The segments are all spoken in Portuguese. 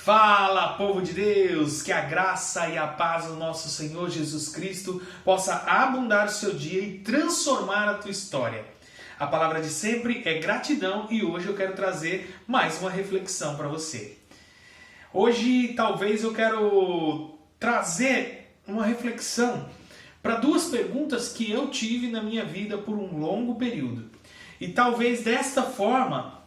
Fala, povo de Deus! Que a graça e a paz do nosso Senhor Jesus Cristo possa abundar o seu dia e transformar a tua história. A palavra de sempre é gratidão e hoje eu quero trazer mais uma reflexão para você. Hoje talvez eu quero trazer uma reflexão para duas perguntas que eu tive na minha vida por um longo período. E talvez desta forma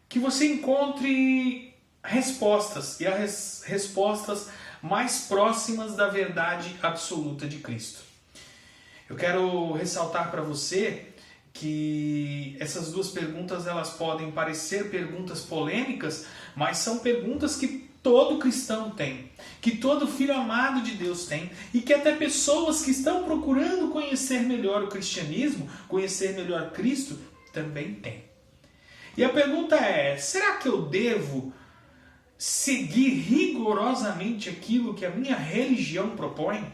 que você encontre respostas e as respostas mais próximas da verdade absoluta de Cristo. Eu quero ressaltar para você que essas duas perguntas elas podem parecer perguntas polêmicas, mas são perguntas que todo cristão tem, que todo filho amado de Deus tem e que até pessoas que estão procurando conhecer melhor o cristianismo, conhecer melhor Cristo, também têm. E a pergunta é: será que eu devo seguir rigorosamente aquilo que a minha religião propõe?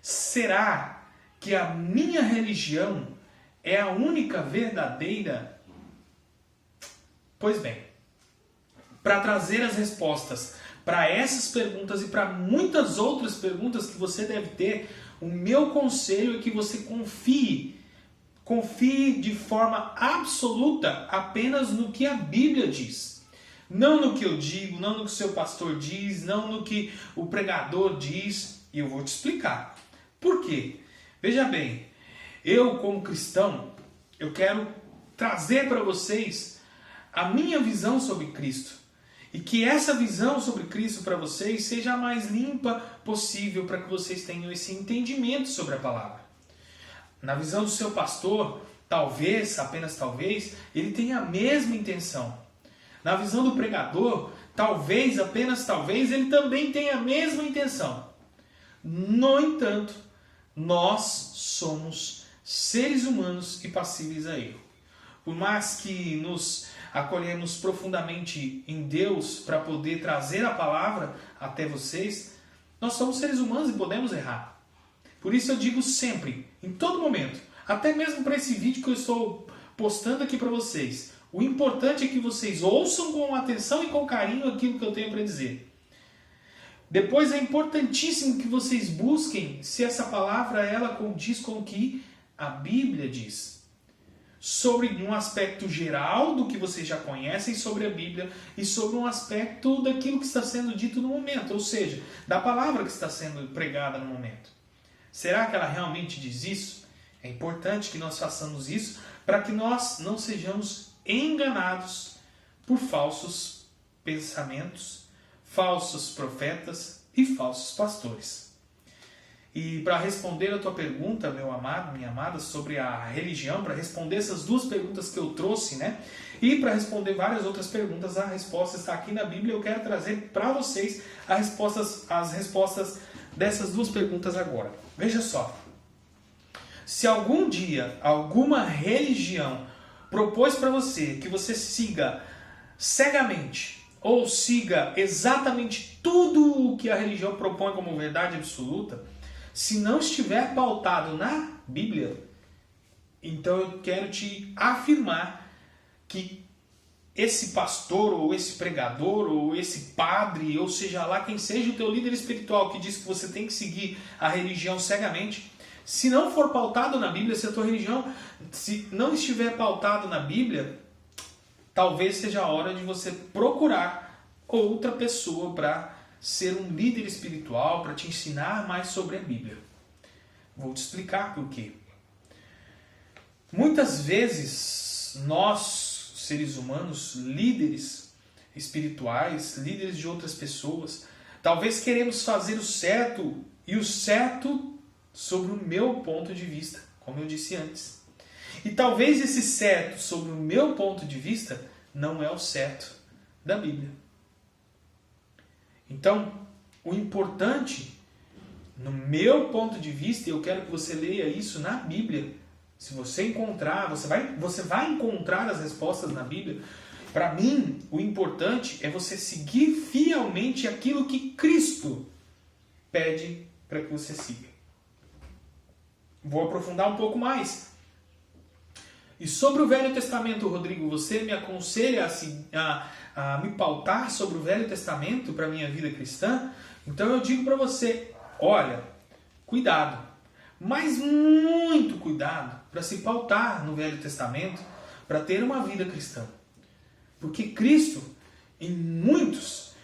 Será que a minha religião é a única verdadeira? Pois bem, para trazer as respostas para essas perguntas e para muitas outras perguntas que você deve ter, o meu conselho é que você confie de forma absoluta apenas no que a Bíblia diz. Não no que eu digo, não no que o seu pastor diz, não no que o pregador diz. E eu vou te explicar. Por quê? Veja bem, eu como cristão, eu quero trazer para vocês a minha visão sobre Cristo. E que essa visão sobre Cristo para vocês seja a mais limpa possível para que vocês tenham esse entendimento sobre a palavra. Na visão do seu pastor, talvez, apenas talvez, ele tenha a mesma intenção. Na visão do pregador, talvez, apenas talvez, ele também tenha a mesma intenção. No entanto, nós somos seres humanos e passíveis a erro. Por mais que nos acolhemos profundamente em Deus para poder trazer a palavra até vocês, nós somos seres humanos e podemos errar. Por isso eu digo sempre, em todo momento, até mesmo para esse vídeo que eu estou postando aqui para vocês, o importante é que vocês ouçam com atenção e com carinho aquilo que eu tenho para dizer. Depois é importantíssimo que vocês busquem se essa palavra ela condiz com o que a Bíblia diz. Sobre um aspecto geral do que vocês já conhecem sobre a Bíblia e sobre um aspecto daquilo que está sendo dito no momento, ou seja, da palavra que está sendo pregada no momento. Será que ela realmente diz isso? É importante que nós façamos isso para que nós não sejamos enganados por falsos pensamentos, falsos profetas e falsos pastores. E para responder a tua pergunta, meu amado, minha amada, sobre a religião, para responder essas duas perguntas que eu trouxe, né? E para responder várias outras perguntas, a resposta está aqui na Bíblia. Eu quero trazer para vocês as respostas dessas duas perguntas agora. Veja só. Se algum dia alguma religião propôs para você que você siga cegamente ou siga exatamente tudo o que a religião propõe como verdade absoluta, se não estiver pautado na Bíblia, então eu quero te afirmar que esse pastor, ou esse pregador, ou esse padre, ou seja lá quem seja o teu líder espiritual que diz que você tem que seguir a religião cegamente, se não for pautado na Bíblia, se a tua religião se não estiver pautado na Bíblia, talvez seja a hora de você procurar outra pessoa para ser um líder espiritual, para te ensinar mais sobre a Bíblia. Vou te explicar por quê. Muitas vezes nós, seres humanos, líderes espirituais, líderes de outras pessoas, talvez queremos fazer o certo, e o certo sobre o meu ponto de vista, como eu disse antes. E talvez esse certo sobre o meu ponto de vista não é o certo da Bíblia. Então, o importante, no meu ponto de vista, e eu quero que você leia isso na Bíblia, se você encontrar, você vai encontrar as respostas na Bíblia. Para mim, o importante é você seguir fielmente aquilo que Cristo pede para que você siga. Vou aprofundar um pouco mais. E sobre o Velho Testamento, Rodrigo, você me aconselha a me pautar sobre o Velho Testamento para a minha vida cristã? Então eu digo para você, olha, cuidado, mas muito cuidado para se pautar no Velho Testamento para ter uma vida cristã. Porque Cristo, em muitos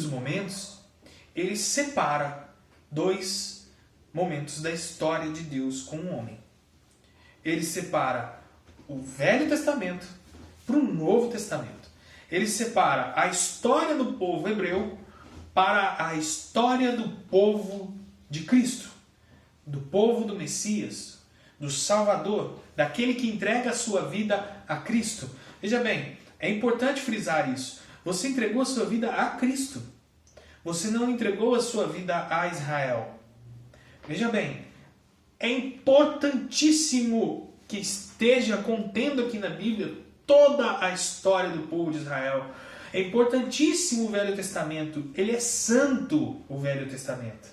momentos, ele separa dois momentos da história de Deus com o homem. Ele separa o Velho Testamento para o Novo Testamento. Ele separa a história do povo hebreu para a história do povo de Cristo, do povo do Messias, do Salvador, daquele que entrega a sua vida a Cristo. Veja bem, é importante frisar isso. Você entregou a sua vida a Cristo. Você não entregou a sua vida a Israel. Veja bem, é importantíssimo que esteja contendo aqui na Bíblia toda a história do povo de Israel. É importantíssimo o Velho Testamento. Ele é santo, o Velho Testamento.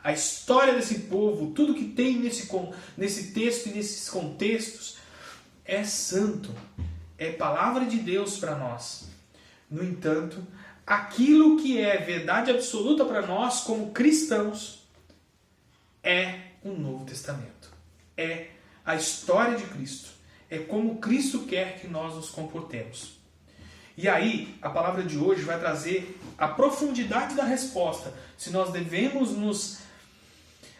A história desse povo, tudo que tem nesse texto e nesses contextos, é santo. É palavra de Deus para nós. No entanto, aquilo que é verdade absoluta para nós como cristãos é o Novo Testamento. É a história de Cristo. É como Cristo quer que nós nos comportemos. E aí, a palavra de hoje vai trazer a profundidade da resposta. Se nós devemos nos...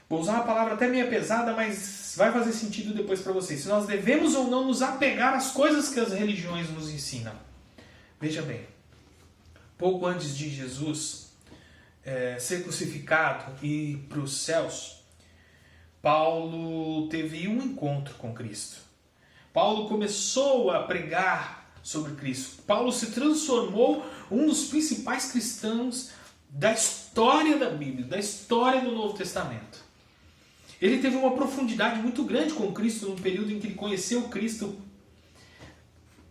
Vou usar uma palavra até meio pesada, mas vai fazer sentido depois para vocês. Se nós devemos ou não nos apegar às coisas que as religiões nos ensinam. Veja bem, pouco antes de Jesus ser crucificado e ir para os céus, Paulo teve um encontro com Cristo. Paulo começou a pregar sobre Cristo. Paulo se transformou um dos principais cristãos da história da Bíblia, da história do Novo Testamento. Ele teve uma profundidade muito grande com Cristo no período em que ele conheceu Cristo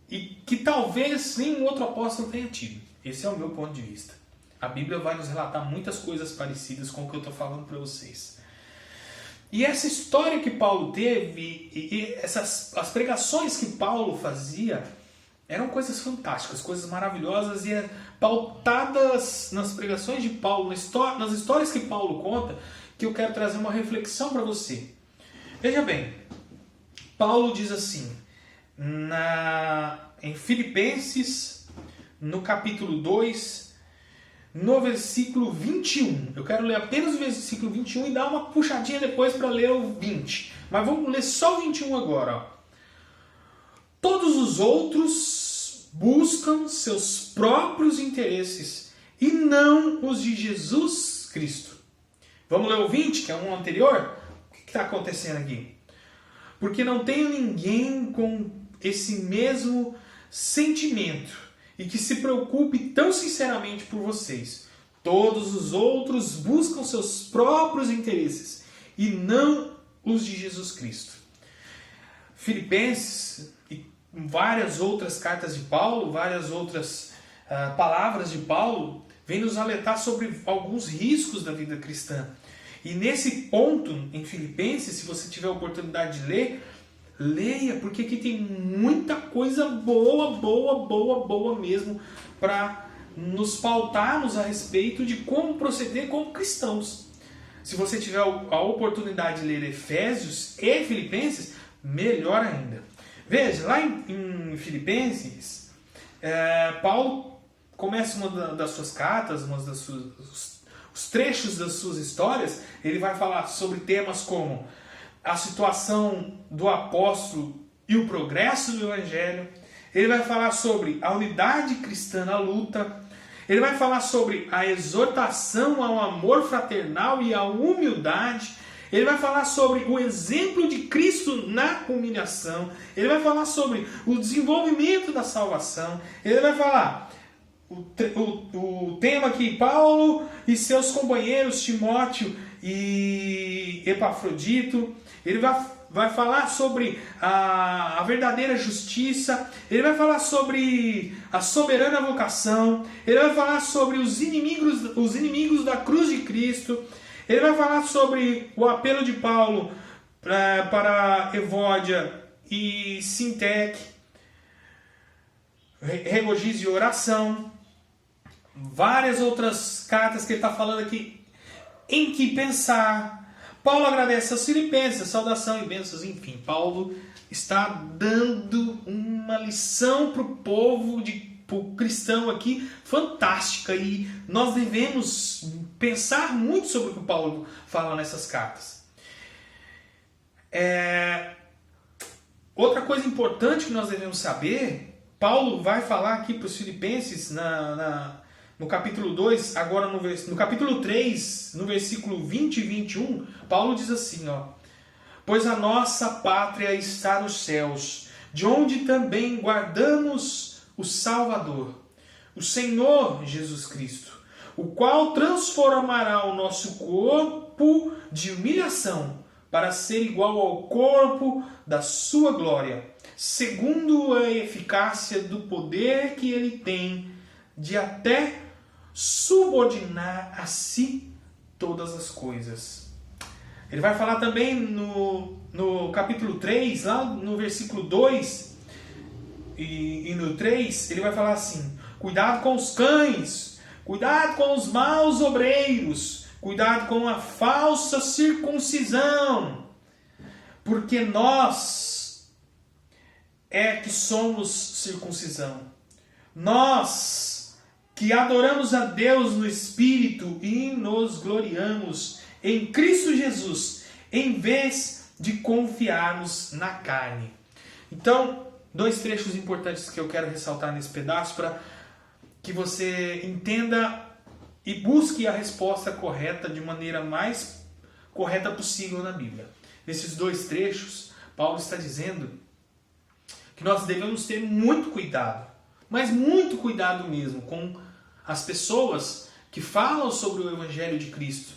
e que talvez nenhum outro apóstolo tenha tido. Esse é o meu ponto de vista. A Bíblia vai nos relatar muitas coisas parecidas com o que eu estou falando para vocês. E essa história que Paulo teve, e as pregações que Paulo fazia, eram coisas fantásticas, coisas maravilhosas, e pautadas nas pregações de Paulo, nas histórias que Paulo conta, que eu quero trazer uma reflexão para você. Veja bem, Paulo diz assim, em Filipenses, no capítulo 2, no versículo 21. Eu quero ler apenas o versículo 21 e dar uma puxadinha depois para ler o 20. Mas vamos ler só o 21 agora. Ó. Todos os outros buscam seus próprios interesses e não os de Jesus Cristo. Vamos ler o 20, que é um anterior? O que está acontecendo aqui? Porque não tenho ninguém com esse mesmo sentimento e que se preocupe tão sinceramente por vocês. Todos os outros buscam seus próprios interesses e não os de Jesus Cristo. Filipenses e várias outras cartas de Paulo, várias outras palavras de Paulo, vem nos alertar sobre alguns riscos da vida cristã. E nesse ponto, em Filipenses, se você tiver a oportunidade de ler, leia, porque aqui tem muita coisa boa mesmo para nos pautarmos a respeito de como proceder como cristãos. Se você tiver a oportunidade de ler Efésios e Filipenses, melhor ainda. Veja, lá em Filipenses, Paulo começa uma das suas cartas, os trechos das suas histórias, ele vai falar sobre temas como a situação do apóstolo e o progresso do evangelho. Ele vai falar sobre a unidade cristã na luta. Ele vai falar sobre a exortação ao amor fraternal e à humildade. Ele vai falar sobre o exemplo de Cristo na humilhação. Ele vai falar sobre o desenvolvimento da salvação. Ele vai falar o tema que Paulo e seus companheiros Timóteo e Epafrodito, ele vai falar sobre a verdadeira justiça, ele vai falar sobre a soberana vocação, ele vai falar sobre os inimigos da cruz de Cristo, ele vai falar sobre o apelo de Paulo para Evódia e Sintec, regozijo e oração, várias outras cartas que ele está falando aqui, em que pensar. Paulo agradece aos filipenses, saudação e bênçãos, enfim. Paulo está dando uma lição para o povo, para o cristão aqui, fantástica. E nós devemos pensar muito sobre o que o Paulo fala nessas cartas. Outra coisa importante que nós devemos saber, Paulo vai falar aqui para os filipenses no capítulo 2, agora no capítulo 3, no versículo 20 e 21, Paulo diz assim, pois a nossa pátria está nos céus, de onde também guardamos o Salvador, o Senhor Jesus Cristo, o qual transformará o nosso corpo de humilhação para ser igual ao corpo da sua glória, segundo a eficácia do poder que ele tem de até subordinar a si todas as coisas. Ele vai falar também no capítulo 3, lá no versículo 2 e no 3, ele vai falar assim: cuidado com os cães, cuidado com os maus obreiros, cuidado com a falsa circuncisão, porque nós é que somos circuncisão. Nós que adoramos a Deus no Espírito e nos gloriamos em Cristo Jesus, em vez de confiarmos na carne. Então, 2 trechos importantes que eu quero ressaltar nesse pedaço para que você entenda e busque a resposta correta de maneira mais correta possível na Bíblia. Nesses 2 trechos, Paulo está dizendo que nós devemos ter muito cuidado, mas muito cuidado mesmo com as pessoas que falam sobre o Evangelho de Cristo,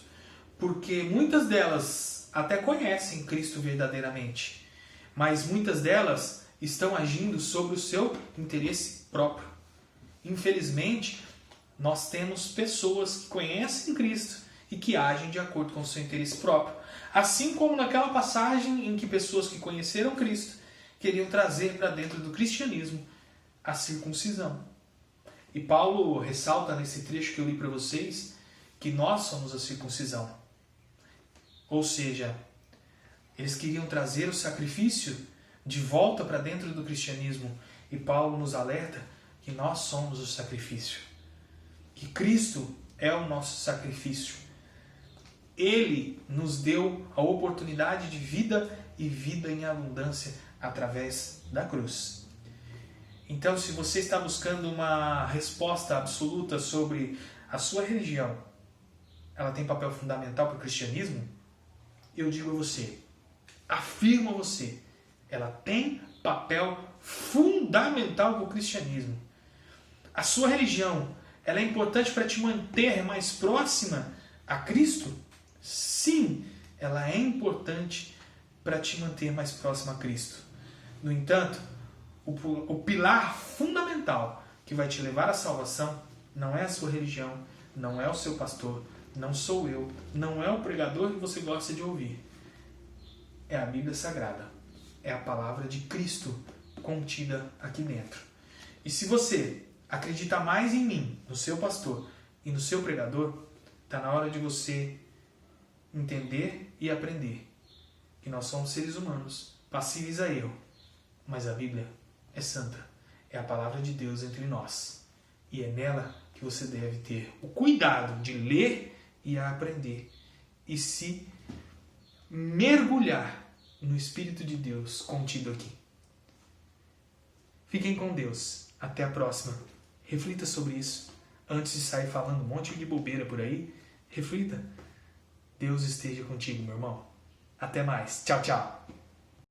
porque muitas delas até conhecem Cristo verdadeiramente, mas muitas delas estão agindo sobre o seu interesse próprio. Infelizmente, nós temos pessoas que conhecem Cristo e que agem de acordo com o seu interesse próprio. Assim como naquela passagem em que pessoas que conheceram Cristo queriam trazer para dentro do cristianismo a circuncisão. E Paulo ressalta nesse trecho que eu li para vocês que nós somos a circuncisão. Ou seja, eles queriam trazer o sacrifício de volta para dentro do cristianismo. E Paulo nos alerta que nós somos o sacrifício. Que Cristo é o nosso sacrifício. Ele nos deu a oportunidade de vida e vida em abundância através da cruz. Então, se você está buscando uma resposta absoluta sobre a sua religião, ela tem papel fundamental para o cristianismo, eu digo a você, afirmo a você, ela tem papel fundamental para o cristianismo. A sua religião, ela é importante para te manter mais próxima a Cristo? Sim, ela é importante para te manter mais próximo a Cristo. No entanto, o pilar fundamental que vai te levar à salvação não é a sua religião, não é o seu pastor, não sou eu, não é o pregador que você gosta de ouvir. É a Bíblia Sagrada, é a palavra de Cristo contida aqui dentro. E se você acredita mais em mim, no seu pastor e no seu pregador, está na hora de você entender e aprender que nós somos seres humanos, passíveis a erro, mas a Bíblia é santa, é a palavra de Deus entre nós. E é nela que você deve ter o cuidado de ler e aprender e se mergulhar no Espírito de Deus contido aqui. Fiquem com Deus. Até a próxima. Reflita sobre isso. Antes de sair falando um monte de bobeira por aí, reflita. Deus esteja contigo, meu irmão. Até mais. Tchau, tchau.